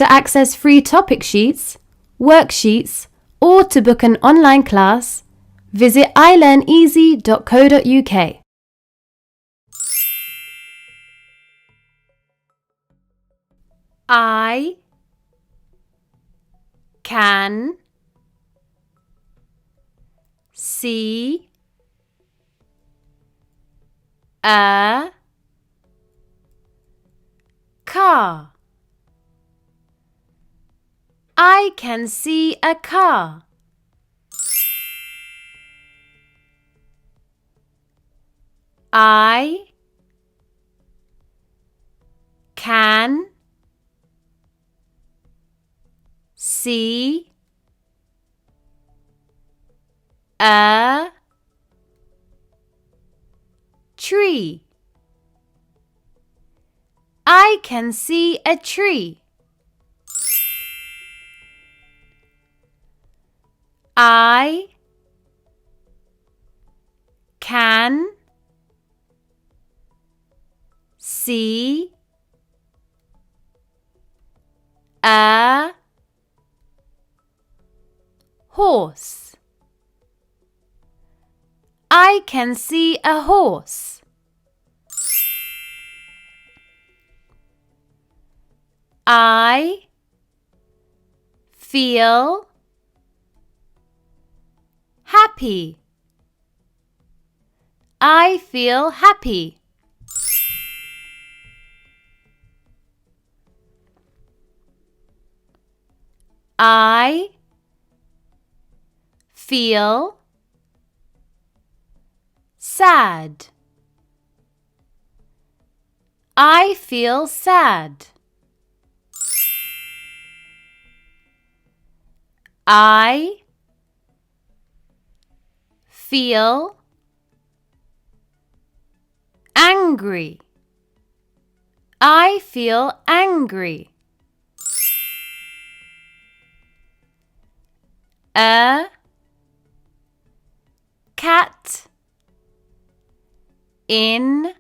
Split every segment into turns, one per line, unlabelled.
To access free topic sheets, worksheets, or to book an online class, visit ilearneasy.co.uk. I can see a car. I can see a car. I can see a tree. I can see a tree. I can see a horse. I can see a horse. I feel happy. I feel happy. I feel sad. I feel sad. I feel angry. I feel angry. A cat in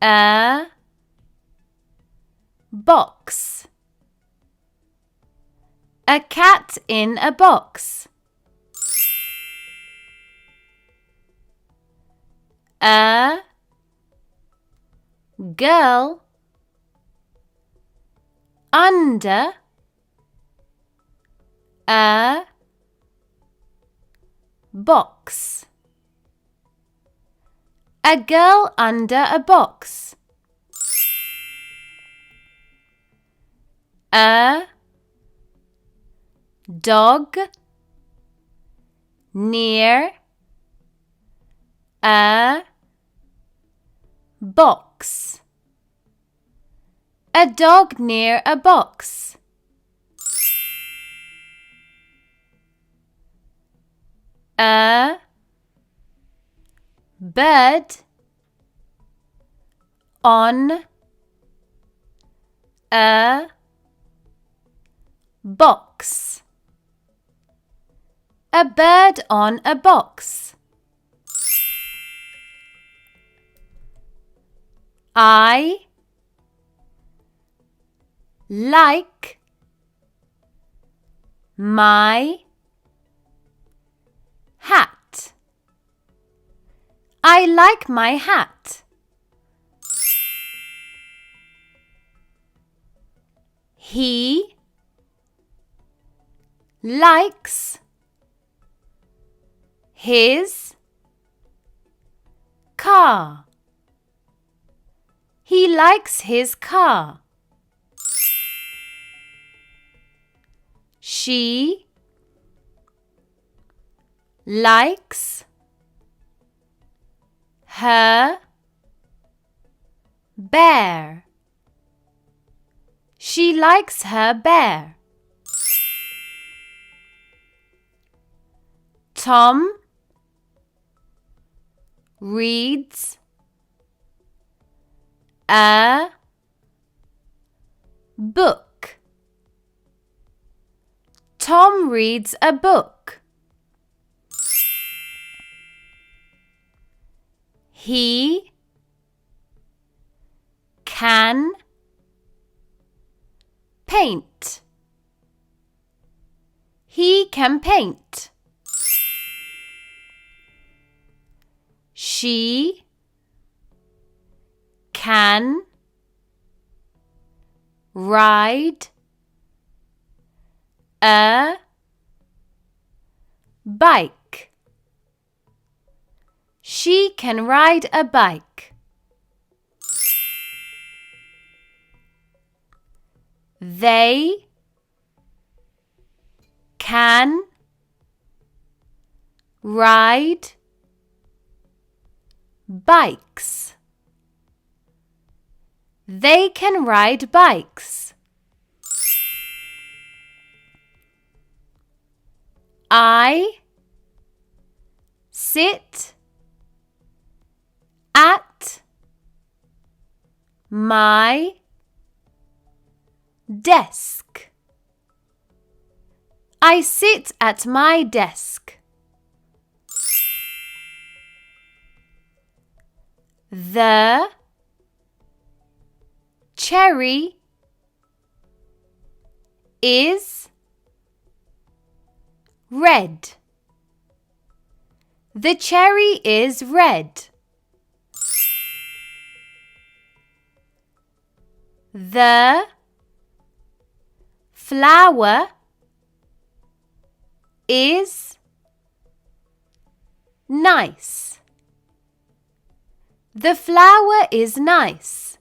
a box. A cat in a box. A girl under a box. A girl under a box. A dog near a box. A dog near a box. A bird on a box. A bird on a box. I like my hat. I like my hat. He likes his car. He likes his car. She likes her bear. She likes her bear. Tom reads a book. Tom reads a book. He can paint. He can paint. She can ride a bike. She can ride a bike. They can ride bikes. They can ride bikes. I sit at my desk. I sit at my desk. The cherry is red. The cherry is red. The flower is nice. The flower is nice.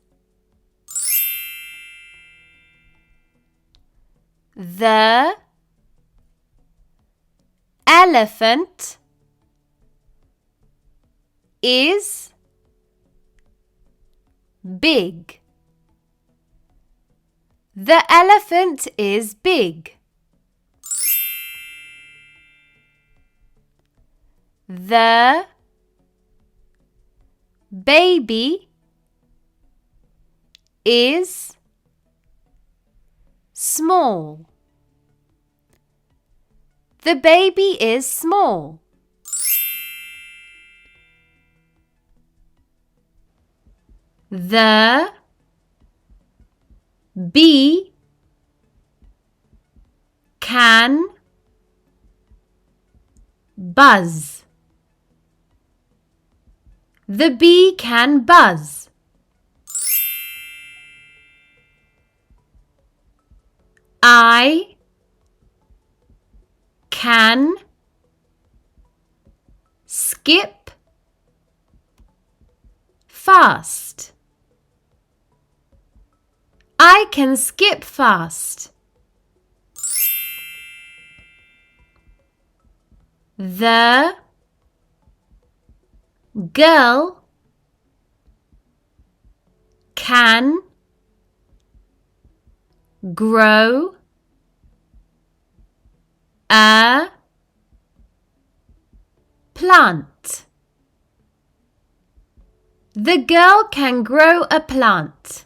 The elephant is big. The elephant is big. The baby is small. The baby is small. The bee can buzz. The bee can buzz. I can skip fast. I can skip fast. The girl can grow a plant. The girl can grow a plant.